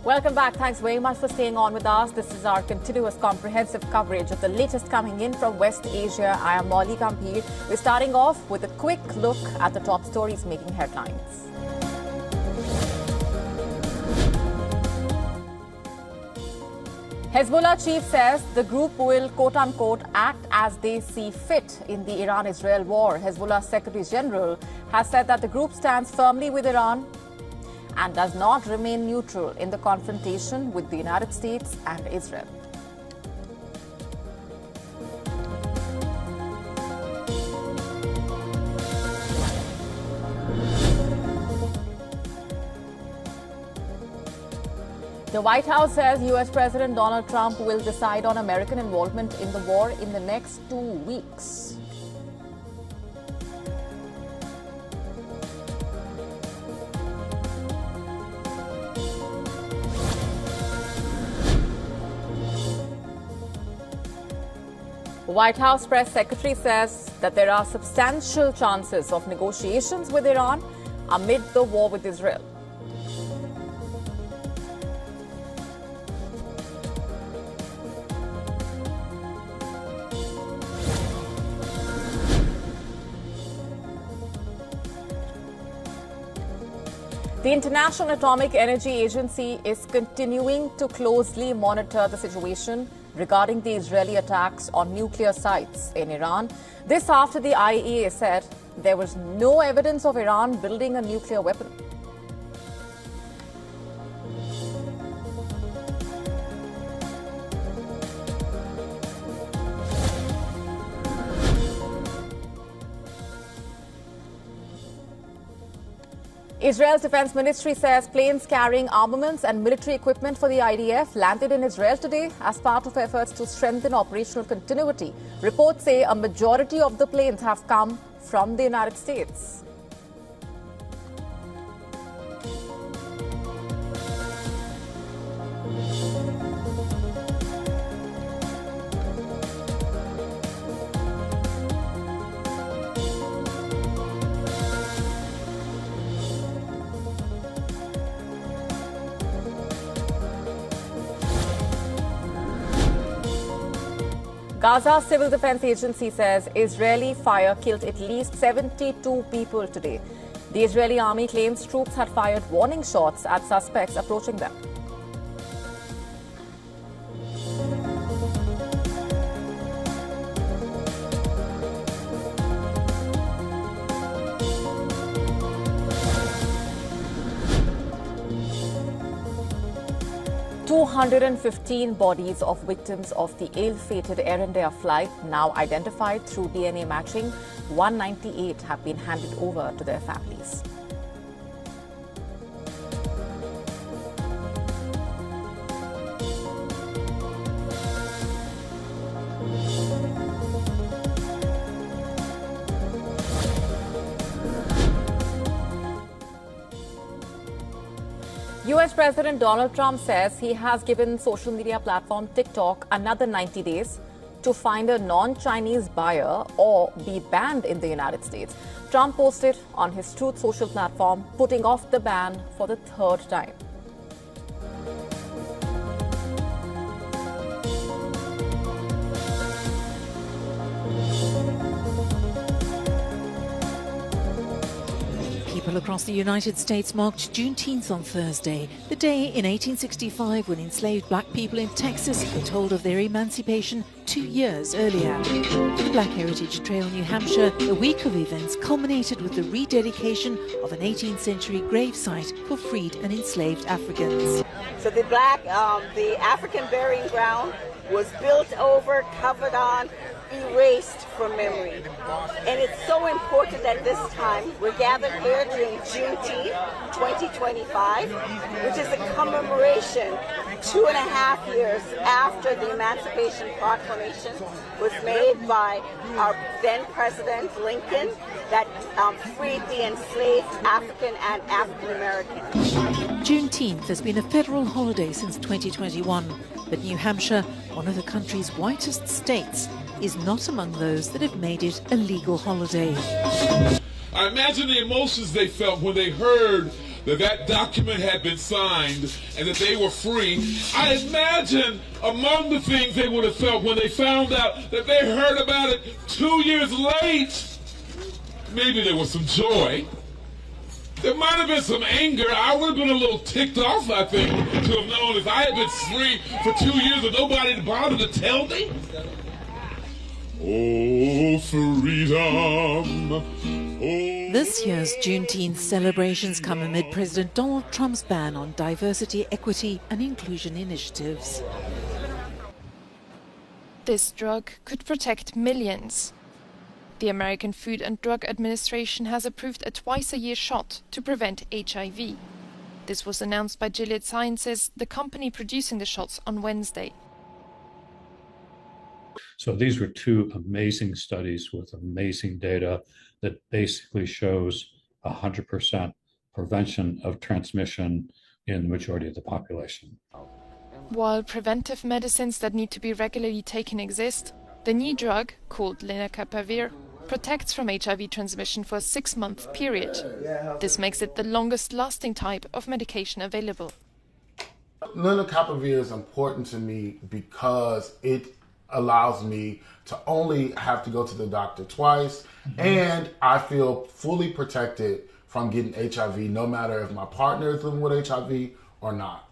Welcome back. Thanks very much for staying on with us. This is our continuous comprehensive coverage of the latest coming in from West Asia. I am Molly Gambhir. We're starting off with a quick look at the top stories making headlines. Hezbollah chief says the group will quote-unquote act as they see fit in the Iran-Israel war. Hezbollah Secretary General has said that the group stands firmly with Iran and does not remain neutral in the confrontation with the United States and Israel. The White House says U.S. President Donald Trump will decide on American involvement in the war in the next 2 weeks. The White House press secretary says that there are substantial chances of negotiations with Iran amid the war with Israel. The International Atomic Energy Agency is continuing to closely monitor the situation regarding the Israeli attacks on nuclear sites in Iran. This after the IAEA said there was no evidence of Iran building a nuclear weapon. Israel's defense ministry says planes carrying armaments and military equipment for the IDF landed in Israel today as part of efforts to strengthen operational continuity. Reports say a majority of the planes have come from the United States. Gaza Civil Defense Agency says Israeli fire killed at least 72 people today. The Israeli army claims troops had fired warning shots at suspects approaching them. "215 bodies of victims of the ill-fated Air India flight now identified through DNA matching. 198 have been handed over to their families. U.S. President Donald Trump says he has given social media platform TikTok another 90 days to find a non-Chinese buyer or be banned in the United States. Trump posted on his Truth Social platform, putting off the ban for the third time. People across the United States marked Juneteenth on Thursday, the day in 1865 when enslaved black people in Texas were told of their emancipation 2 years earlier. In Black Heritage Trail, New Hampshire, a week of events culminated with the rededication of an 18th century gravesite for freed and enslaved Africans. So the African burying ground was built over, covered on, erased from memory. And it's so important at this time, we're gathered here during Juneteenth 2025, which is a commemoration 2.5 years after the Emancipation Proclamation was made by our then President Lincoln that freed the enslaved African and African Americans. Juneteenth has been a federal holiday since 2021, but New Hampshire, one of the country's whitest states, is not among those that have made it a legal holiday. I imagine the emotions they felt when they heard that that document had been signed and that they were free, I imagine among the things they would have felt when they found out that they heard about it 2 years late, maybe there was some joy. There might have been some anger. I would have been a little ticked off, I think, to have known if I had been free for 2 years and nobody bothered to tell me. Oh, freedom. Oh. This year's Juneteenth celebrations come amid President Donald Trump's ban on diversity, equity and inclusion initiatives. This drug could protect millions. The American Food and Drug Administration has approved a twice-a-year shot to prevent HIV. This was announced by Gilead Sciences, the company producing the shots, on Wednesday. So these were two amazing studies with amazing data that basically shows 100% prevention of transmission in the majority of the population. While preventive medicines that need to be regularly taken exist, the new drug, called lenacapavir, protects from HIV transmission for a 6-month period. This makes it the longest-lasting type of medication available. Lenacapavir is important to me because it allows me to only have to go to the doctor twice, and I feel fully protected from getting HIV, no matter if my partner is living with HIV or not.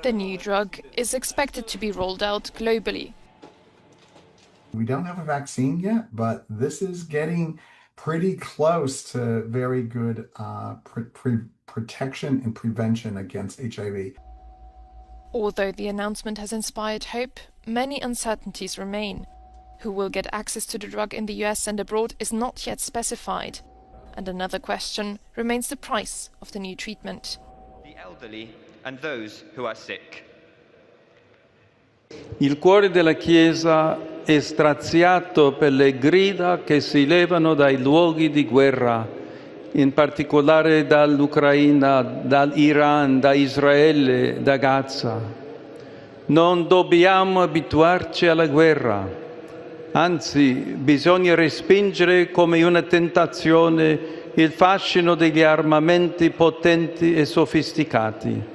The new drug is expected to be rolled out globally. We don't have a vaccine yet, but this is getting pretty close to very good protection and prevention against HIV. Although the announcement has inspired hope, many uncertainties remain. Who will get access to the drug in the US and abroad is not yet specified. And another question remains the price of the new treatment. The elderly and those who are sick. Il cuore della Chiesa è straziato per le grida che si levano dai luoghi di guerra, in particolare dall'Ucraina, dall'Iran, da Israele, da Gaza. Non dobbiamo abituarci alla guerra, anzi bisogna respingere come una tentazione il fascino degli armamenti potenti e sofisticati.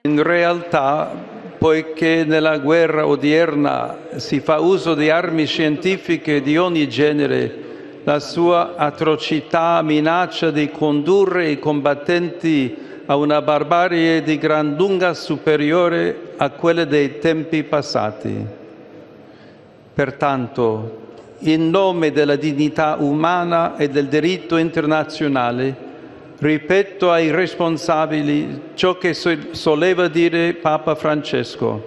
In realtà, poiché nella guerra odierna si fa uso di armi scientifiche di ogni genere, la sua atrocità minaccia di condurre i combattenti a una barbarie di gran lunga superiore a quella dei tempi passati. Pertanto, in nome della dignità umana e del diritto internazionale, ripeto ai responsabili ciò che soleva dire Papa Francesco: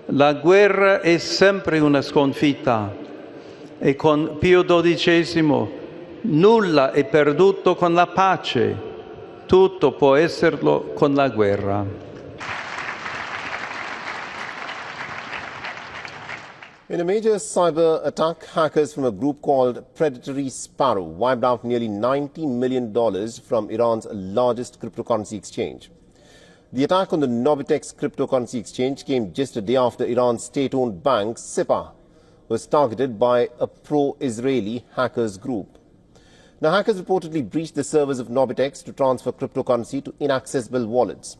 la guerra è sempre una sconfitta e con Pio XII nulla è perduto con la pace, tutto può esserlo con la guerra. In a major cyber attack, hackers from a group called Predatory Sparrow wiped out nearly $90 million from Iran's largest cryptocurrency exchange. The attack on the Nobitex cryptocurrency exchange came just a day after Iran's state-owned bank, SIPA, was targeted by a pro-Israeli hackers group. Now, hackers reportedly breached the servers of Nobitex to transfer cryptocurrency to inaccessible wallets.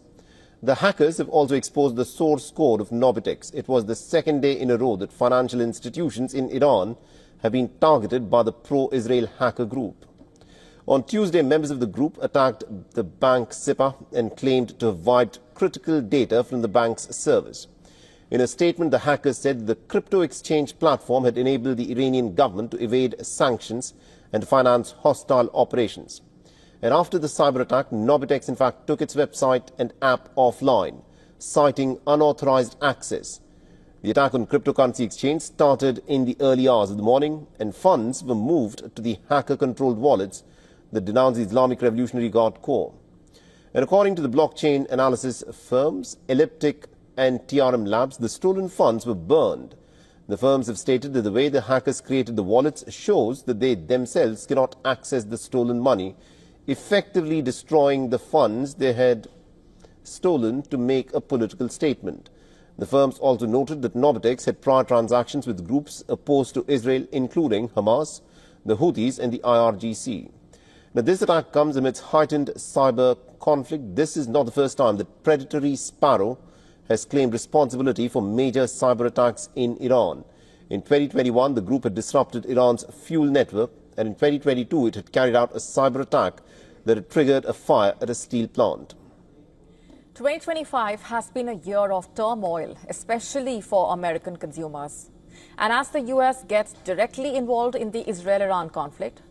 The hackers have also exposed the source code of Nobitex. It was the second day in a row that financial institutions in Iran have been targeted by the pro-Israel hacker group. On Tuesday, members of the group attacked the bank SIPA and claimed to have wiped critical data from the bank's servers. In a statement, the hackers said the crypto exchange platform had enabled the Iranian government to evade sanctions and finance hostile operations. And after the cyber attack, Nobitex in fact took its website and app offline, citing unauthorized access. The attack on cryptocurrency exchange started in the early hours of the morning, and funds were moved to the hacker-controlled wallets that denounce the Islamic Revolutionary Guard Corps. And according to the blockchain analysis firms Elliptic and TRM Labs, the stolen funds were burned. The firms have stated that the way the hackers created the wallets shows that they themselves cannot access the stolen money, effectively destroying the funds they had stolen to make a political statement. The firms also noted that Nobitex had prior transactions with groups opposed to Israel, including Hamas, the Houthis and the IRGC. Now, this attack comes amidst heightened cyber conflict. This is not the first time that Predatory Sparrow has claimed responsibility for major cyber attacks in Iran. In 2021, the group had disrupted Iran's fuel network, and in 2022, it had carried out a cyber attack that had triggered a fire at a steel plant. 2025 has been a year of turmoil, especially for American consumers. And as the U.S. gets directly involved in the Israel-Iran conflict,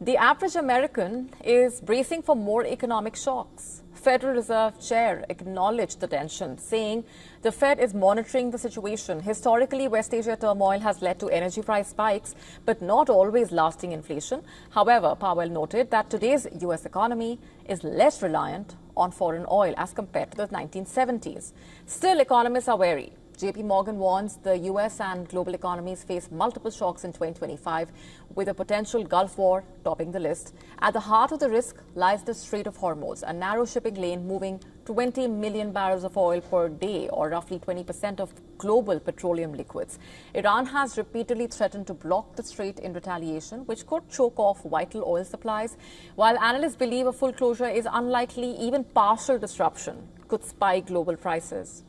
the average American is bracing for more economic shocks. Federal Reserve Chair acknowledged the tension, saying the Fed is monitoring the situation. Historically, West Asia turmoil has led to energy price spikes, but not always lasting inflation. However, Powell noted that today's U.S. economy is less reliant on foreign oil as compared to the 1970s. Still, economists are wary. JP Morgan warns the U.S. and global economies face multiple shocks in 2025, with a potential Gulf War topping the list. At the heart of the risk lies the Strait of Hormuz, a narrow shipping lane moving 20 million barrels of oil per day, or roughly 20% of global petroleum liquids. Iran has repeatedly threatened to block the strait in retaliation, which could choke off vital oil supplies. While analysts believe a full closure is unlikely, even partial disruption could spike global prices.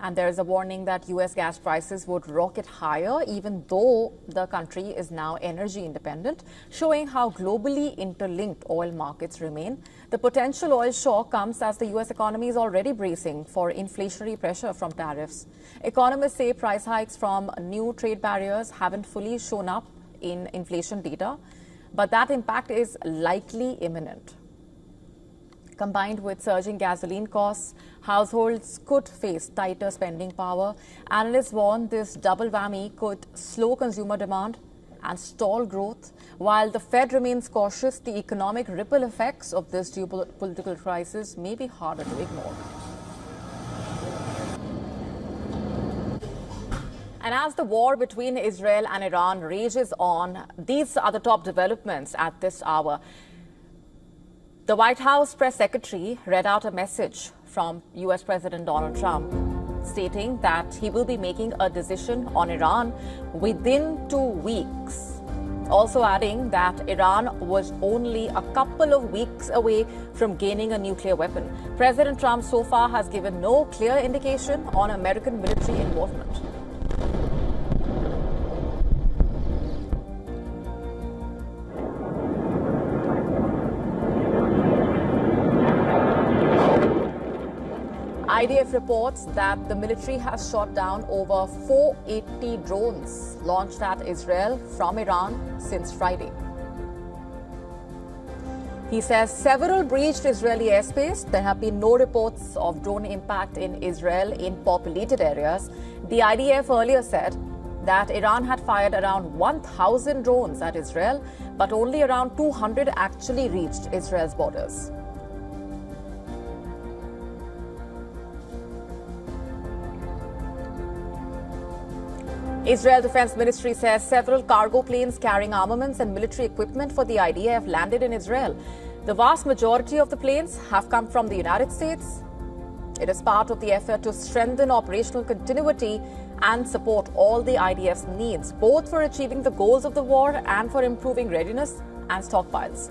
And there is a warning that U.S. gas prices would rocket higher, even though the country is now energy independent, showing how globally interlinked oil markets remain. The potential oil shock comes as the U.S. economy is already bracing for inflationary pressure from tariffs. Economists say price hikes from new trade barriers haven't fully shown up in inflation data, but that impact is likely imminent. Combined with surging gasoline costs, households could face tighter spending power. Analysts warn this double whammy could slow consumer demand and stall growth. While the Fed remains cautious, the economic ripple effects of this geopolitical crisis may be harder to ignore. And as the war between Israel and Iran rages on, these are the top developments at this hour. The White House press secretary read out a message from U.S. President Donald Trump, stating that he will be making a decision on Iran within 2 weeks. Also adding that Iran was only a couple of weeks away from gaining a nuclear weapon. President Trump so far has given no clear indication on American military involvement. IDF reports that the military has shot down over 480 drones launched at Israel from Iran since Friday. He says several breached Israeli airspace. There have been no reports of drone impact in Israel in populated areas. The IDF earlier said that Iran had fired around 1,000 drones at Israel, but only around 200 actually reached Israel's borders. Israel Defense Ministry says several cargo planes carrying armaments and military equipment for the IDF landed in Israel. The vast majority of the planes have come from the United States. It is part of the effort to strengthen operational continuity and support all the IDF's needs, both for achieving the goals of the war and for improving readiness and stockpiles.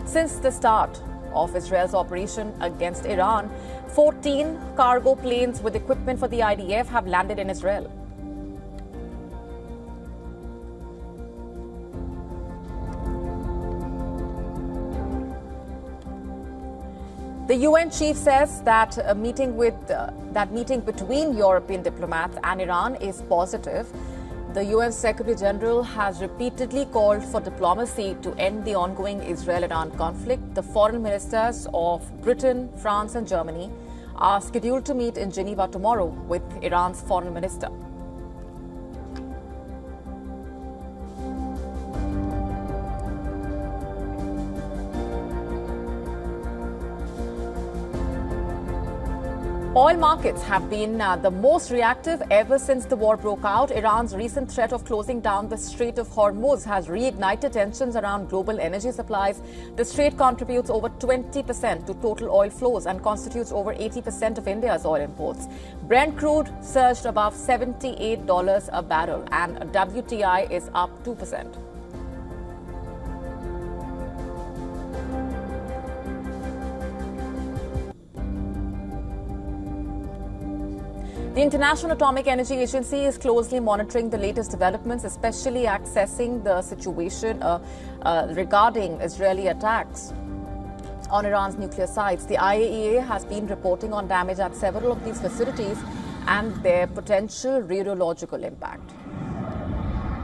Since the start of Israel's operation against Iran, 14 cargo planes with equipment for the IDF have landed in Israel. The UN chief says that a meeting between European diplomats and Iran is positive. The UN Secretary General has repeatedly called for diplomacy to end the ongoing Israel-Iran conflict. The foreign ministers of Britain, France and Germany are scheduled to meet in Geneva tomorrow with Iran's foreign minister. Oil markets have been the most reactive ever since the war broke out. Iran's recent threat of closing down the Strait of Hormuz has reignited tensions around global energy supplies. The strait contributes over 20% to total oil flows and constitutes over 80% of India's oil imports. Brent crude surged above $78 a barrel and WTI is up 2%. The International Atomic Energy Agency is closely monitoring the latest developments, especially assessing the situation regarding Israeli attacks on Iran's nuclear sites. The IAEA has been reporting on damage at several of these facilities and their potential radiological impact.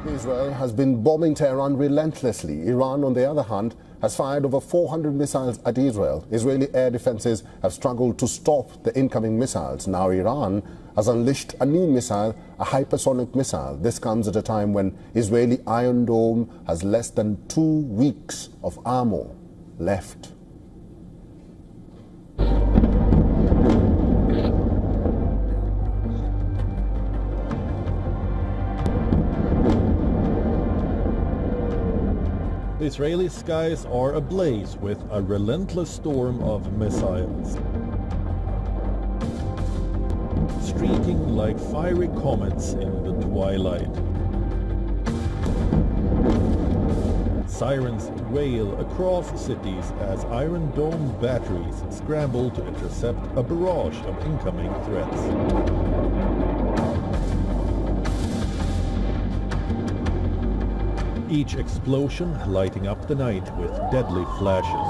Israel has been bombing Tehran relentlessly. Iran, on the other hand, has fired over 400 missiles at Israel. Israeli air defenses have struggled to stop the incoming missiles. Now Iran has unleashed a new missile, a hypersonic missile. This comes at a time when Israeli Iron Dome has less than 2 weeks of ammo left. Israeli skies are ablaze with a relentless storm of missiles. Streaking like fiery comets in the twilight. Sirens wail across cities as Iron Dome batteries scramble to intercept a barrage of incoming threats. Each explosion lighting up the night with deadly flashes.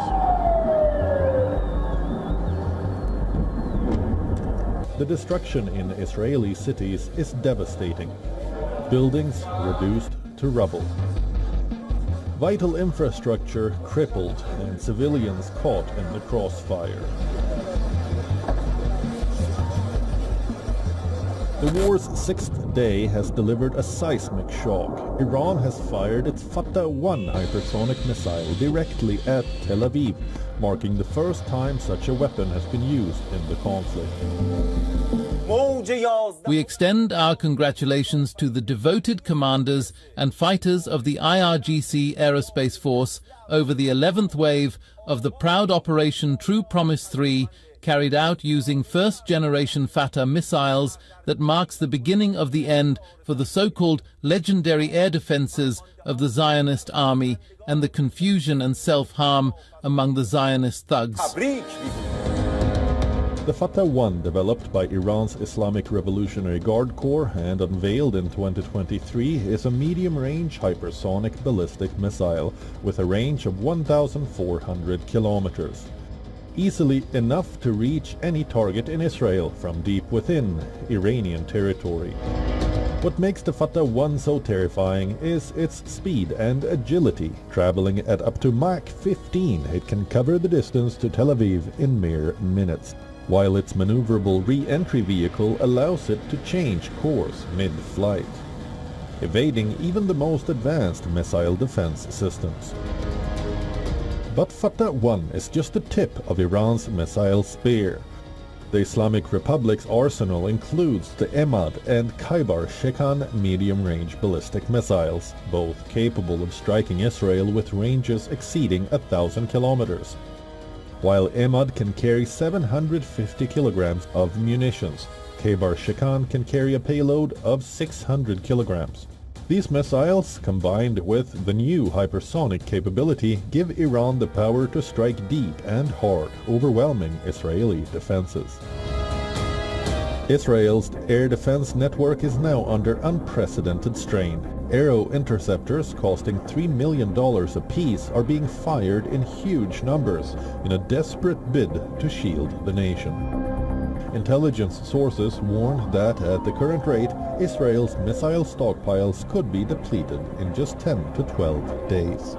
The destruction in Israeli cities is devastating. Buildings reduced to rubble. Vital infrastructure crippled and civilians caught in the crossfire. The war's 6th day has delivered a seismic shock. Iran has fired its Fatah-1 hypersonic missile directly at Tel Aviv, marking the first time such a weapon has been used in the conflict. We extend our congratulations to the devoted commanders and fighters of the IRGC Aerospace Force over the 11th wave of the proud Operation True Promise 3, carried out using first-generation Fatah missiles that marks the beginning of the end for the so-called legendary air defenses of the Zionist army and the confusion and self-harm among the Zionist thugs. The Fatah-1, developed by Iran's Islamic Revolutionary Guard Corps and unveiled in 2023, is a medium-range hypersonic ballistic missile with a range of 1,400 kilometers. Easily enough to reach any target in Israel from deep within Iranian territory. What makes the Fatah-1 so terrifying is its speed and agility. Traveling at up to Mach 15, it can cover the distance to Tel Aviv in mere minutes, while its maneuverable re-entry vehicle allows it to change course mid-flight, evading even the most advanced missile defense systems. But Fatah-1 is just the tip of Iran's missile spear. The Islamic Republic's arsenal includes the Emad and Khaybar Shekan medium-range ballistic missiles, both capable of striking Israel with ranges exceeding 1,000 kilometers. While Emad can carry 750 kilograms of munitions, Khaybar Shekan can carry a payload of 600 kilograms. These missiles, combined with the new hypersonic capability, give Iran the power to strike deep and hard, overwhelming Israeli defenses. Israel's air defense network is now under unprecedented strain. Aero interceptors costing $3 million apiece are being fired in huge numbers in a desperate bid to shield the nation. Intelligence sources warned that at the current rate, Israel's missile stockpiles could be depleted in just 10 to 12 days.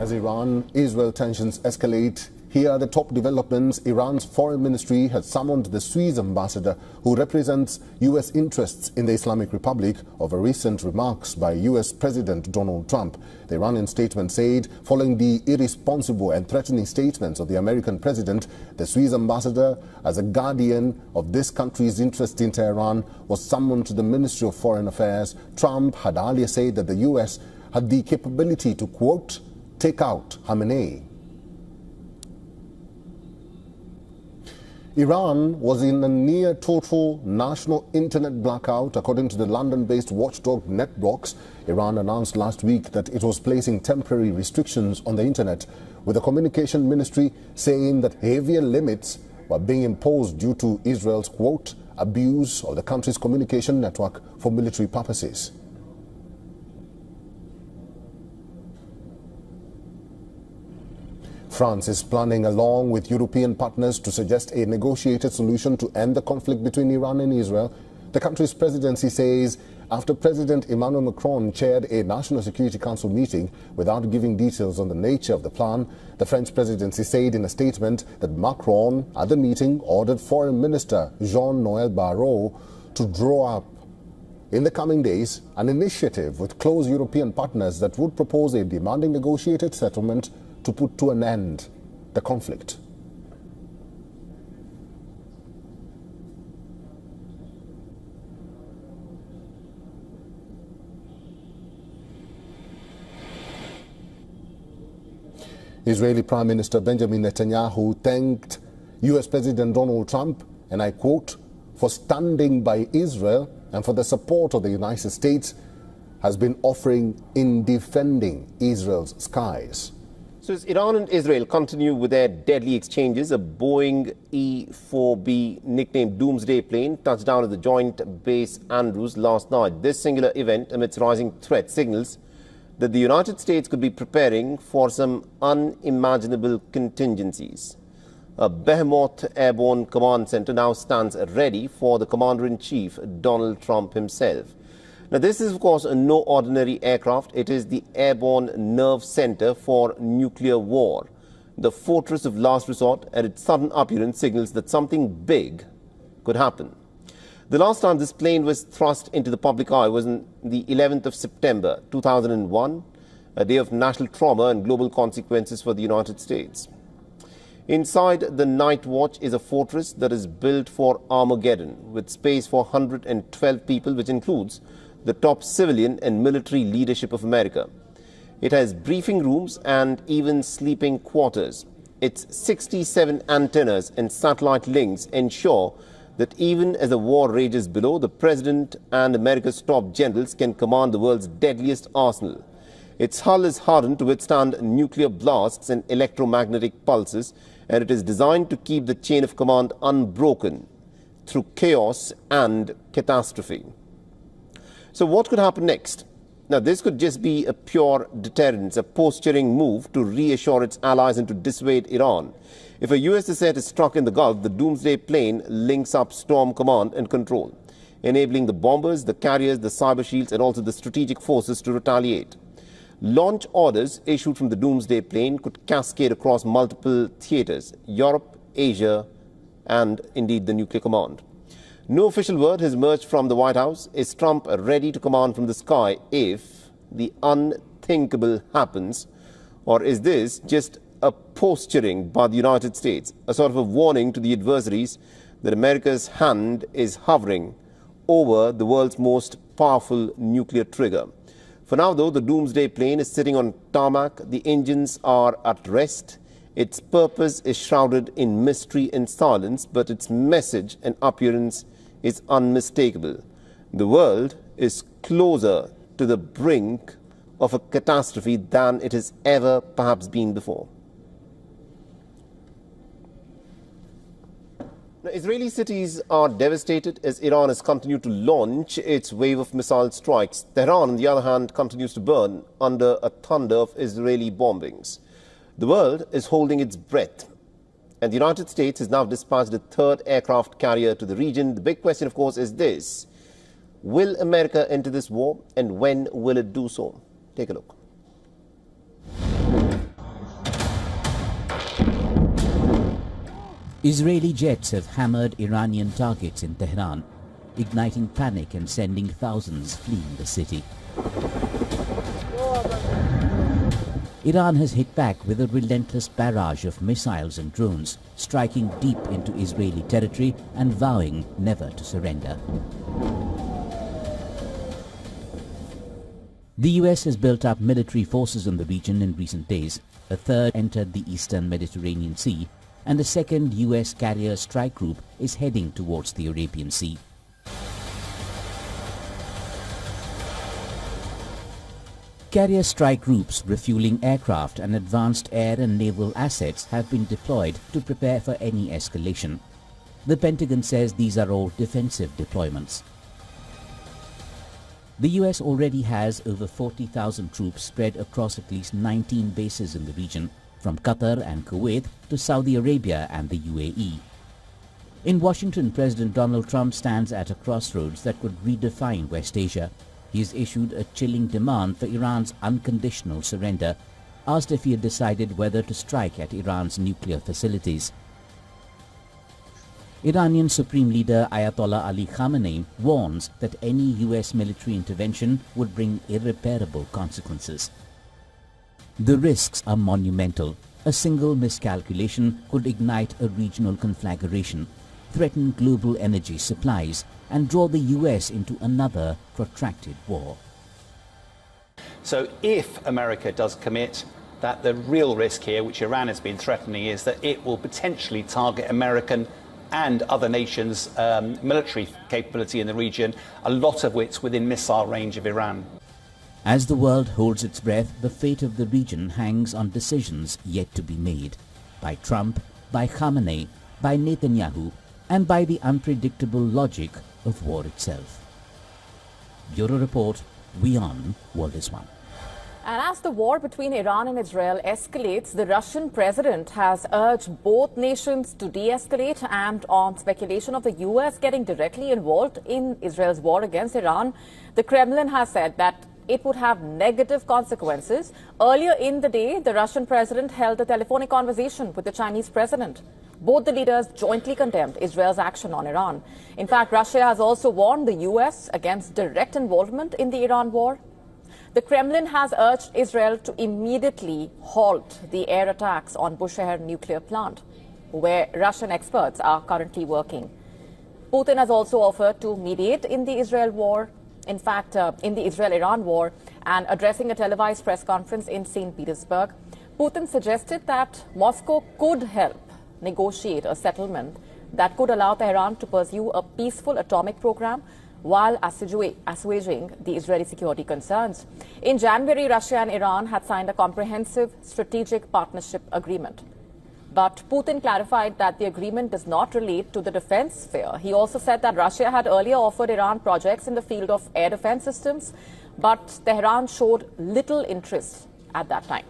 As Iran-Israel tensions escalate, here are the top developments. Iran's foreign ministry has summoned the Swiss ambassador who represents U.S. interests in the Islamic Republic over recent remarks by U.S. President Donald Trump. The Iranian statement said, following the irresponsible and threatening statements of the American president, the Swiss ambassador, as a guardian of this country's interest in Tehran, was summoned to the Ministry of Foreign Affairs. Trump had earlier said that the U.S. had the capability to, quote, take out Khamenei. Iran was in a near total national internet blackout, according to the London-based watchdog NetBlocks. Iran announced last week that it was placing temporary restrictions on the internet, with the communication ministry saying that heavier limits were being imposed due to Israel's, quote, abuse of the country's communication network for military purposes. France is planning, along with European partners, to suggest a negotiated solution to end the conflict between Iran and Israel. The country's presidency says after President Emmanuel Macron chaired a National Security Council meeting without giving details on the nature of the plan. The French presidency said in a statement that Macron, at the meeting, ordered Foreign Minister Jean-Noël Barrot to draw up in the coming days an initiative with close European partners that would propose a demanding negotiated settlement to put to an end the conflict. Israeli Prime Minister Benjamin Netanyahu thanked US President Donald Trump, and I quote, for standing by Israel and for the support of the United States has been offering in defending Israel's skies. So as Iran and Israel continue with their deadly exchanges, a Boeing E-4B nicknamed Doomsday plane touched down at the Joint Base Andrews last night. This singular event amidst rising threat signals that the United States could be preparing for some unimaginable contingencies. A Behemoth Airborne Command Center now stands ready for the Commander-in-Chief, Donald Trump himself. Now, this is, of course, no ordinary aircraft. It is the Airborne Nerve Center for Nuclear War, the fortress of last resort, and its sudden appearance signals that something big could happen. The last time this plane was thrust into the public eye was on the 11th of September 2001, a day of national trauma and global consequences for the United States. Inside the Night Watch is a fortress that is built for Armageddon, with space for 112 people, which includes the top civilian and military leadership of America. It has briefing rooms and even sleeping quarters. Its 67 antennas and satellite links ensure that even as the war rages below, the President and America's top generals can command the world's deadliest arsenal. Its hull is hardened to withstand nuclear blasts and electromagnetic pulses, and it is designed to keep the chain of command unbroken through chaos and catastrophe. So what could happen next? Now, this could just be a pure deterrence, a posturing move to reassure its allies and to dissuade Iran. If a US asset is struck in the Gulf, the Doomsday plane links up Storm Command and Control, enabling the bombers, the carriers, the cyber shields, and also the strategic forces to retaliate. Launch orders issued from the Doomsday plane could cascade across multiple theaters, Europe, Asia, and indeed the Nuclear Command. No official word has emerged from the White House. Is Trump ready to command from the sky if the unthinkable happens? Or is this just a posturing by the United States, a sort of a warning to the adversaries that America's hand is hovering over the world's most powerful nuclear trigger? For now, though, the Doomsday plane is sitting on tarmac. The engines are at rest. Its purpose is shrouded in mystery and silence, but its message and appearance is unmistakable. The world is closer to the brink of a catastrophe than it has ever perhaps been before. Now, Israeli cities are devastated as Iran has continued to launch its wave of missile strikes. Tehran, on the other hand, continues to burn under a thunder of Israeli bombings. The world is holding its breath, and the United States has now dispatched a third aircraft carrier to the region. The big question, of course, is this: will America enter this war, and when will it do so? Take a look. Israeli jets have hammered Iranian targets in Tehran, igniting panic and sending thousands fleeing the city. Iran has hit back with a relentless barrage of missiles and drones, striking deep into Israeli territory and vowing never to surrender. The US has built up military forces in the region in recent days. A third entered the eastern Mediterranean Sea, and a second US carrier strike group is heading towards the Arabian Sea. Carrier strike groups refueling aircraft and advanced air and naval assets have been deployed to prepare for any escalation. The Pentagon says these are all defensive deployments. The US already has over 40,000 troops spread across at least 19 bases in the region, from Qatar and Kuwait to Saudi Arabia and the UAE. In Washington, President Donald Trump stands at a crossroads that could redefine West Asia. He has issued a chilling demand for Iran's unconditional surrender, asked if he had decided whether to strike at Iran's nuclear facilities. Iranian Supreme Leader Ayatollah Ali Khamenei warns that any US military intervention would bring irreparable consequences. The risks are monumental. A single miscalculation could ignite a regional conflagration, threaten global energy supplies, and draw the US into another protracted war. So if America does commit, that the real risk here, which Iran has been threatening, is that it will potentially target American and other nations' military capability in the region, a lot of which within missile range of Iran. As the world holds its breath, the fate of the region hangs on decisions yet to be made by Trump, by Khamenei, by Netanyahu, and by the unpredictable logic of war itself. Bureau Report, WION, World is One. And as the war between Iran and Israel escalates, the Russian president has urged both nations to de-escalate, and on speculation of the US getting directly involved in Israel's war against Iran, the Kremlin has said that it would have negative consequences. Earlier in the day, the Russian president held a telephonic conversation with the Chinese president. Both the leaders jointly condemned Israel's action on Iran. In fact, Russia has also warned the US against direct involvement in the Iran war. The Kremlin has urged Israel to immediately halt the air attacks on Bushehr nuclear plant, where Russian experts are currently working. Putin has also offered to mediate in the Israel war, in the Israel-Iran war, and addressing a televised press conference in St. Petersburg, Putin suggested that Moscow could help negotiate a settlement that could allow Tehran to pursue a peaceful atomic program while assuaging the Israeli security concerns. In January, Russia and Iran had signed a comprehensive strategic partnership agreement. But Putin clarified that the agreement does not relate to the defense sphere. He also said that Russia had earlier offered Iran projects in the field of air defense systems, but Tehran showed little interest at that time.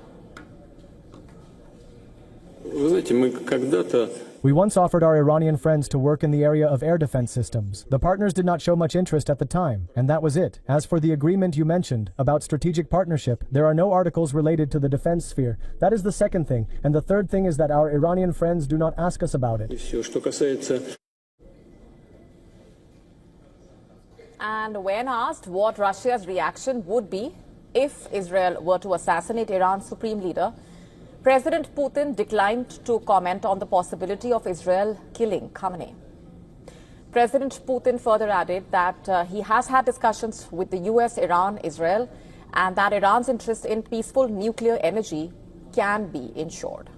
We once offered our Iranian friends to work in the area of air defense systems. The partners did not show much interest at the time, and that was it. As for the agreement you mentioned about strategic partnership, there are no articles related to the defense sphere. That is the second thing. And the third thing is that our Iranian friends do not ask us about it. And when asked what Russia's reaction would be if Israel were to assassinate Iran's supreme leader, President Putin declined to comment on the possibility of Israel killing Khamenei. President Putin further added that he has had discussions with the US, Iran, Israel, and that Iran's interest in peaceful nuclear energy can be ensured.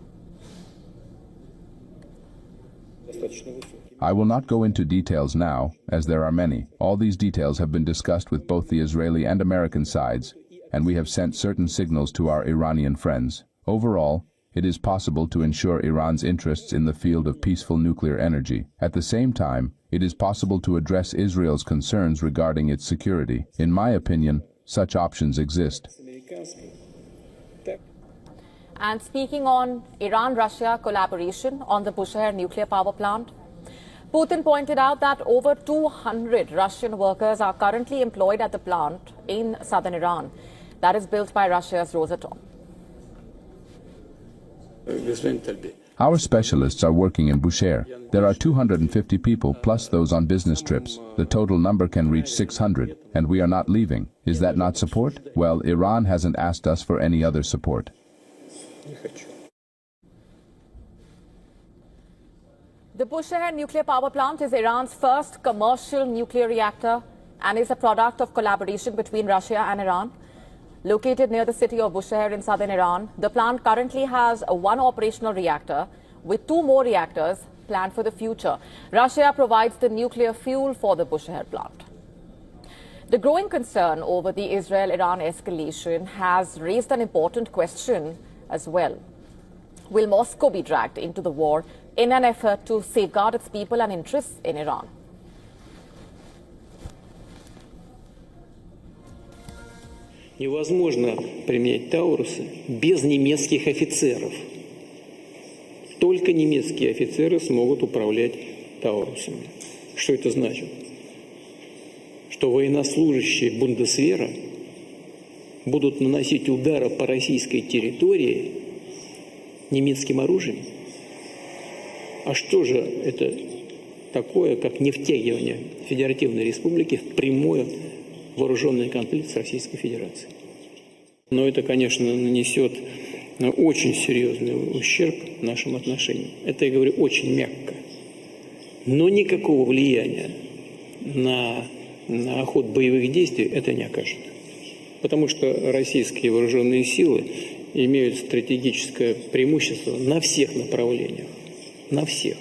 I will not go into details now, as there are many. All these details have been discussed with both the Israeli and American sides, and we have sent certain signals to our Iranian friends. Overall, it is possible to ensure Iran's interests in the field of peaceful nuclear energy. At the same time, it is possible to address Israel's concerns regarding its security. In my opinion, such options exist. And speaking on Iran-Russia collaboration on the Bushehr nuclear power plant, Putin pointed out that over 200 Russian workers are currently employed at the plant in southern Iran that is built by Russia's Rosatom. Our specialists are working in Bushehr. There are 250 people plus those on business trips. The total number can reach 600, and we are not leaving. Is that not support? Well, Iran hasn't asked us for any other support. The Bushehr nuclear power plant is Iran's first commercial nuclear reactor and is a product of collaboration between Russia and Iran. Located near the city of Bushehr in southern Iran, the plant currently has one operational reactor with 2 more reactors planned for the future. Russia provides the nuclear fuel for the Bushehr plant. The growing concern over the Israel-Iran escalation has raised an important question as well. Will Moscow be dragged into the war in an effort to safeguard its people and interests in Iran? Невозможно применять Таурусы без немецких офицеров. Только немецкие офицеры смогут управлять Таурусами. Что это значит? Что военнослужащие Бундесвера будут наносить удары по российской территории немецким оружием? А что же это такое, как не втягивание Федеративной Республики в прямой вооруженный конфликт с Российской Федерацией? Но это, конечно, нанесет очень серьезный ущерб нашим отношениям. Это, я говорю, очень мягко. Но никакого влияния на ход боевых действий это не окажет. Потому что российские вооруженные силы имеют стратегическое преимущество на всех направлениях. На всех.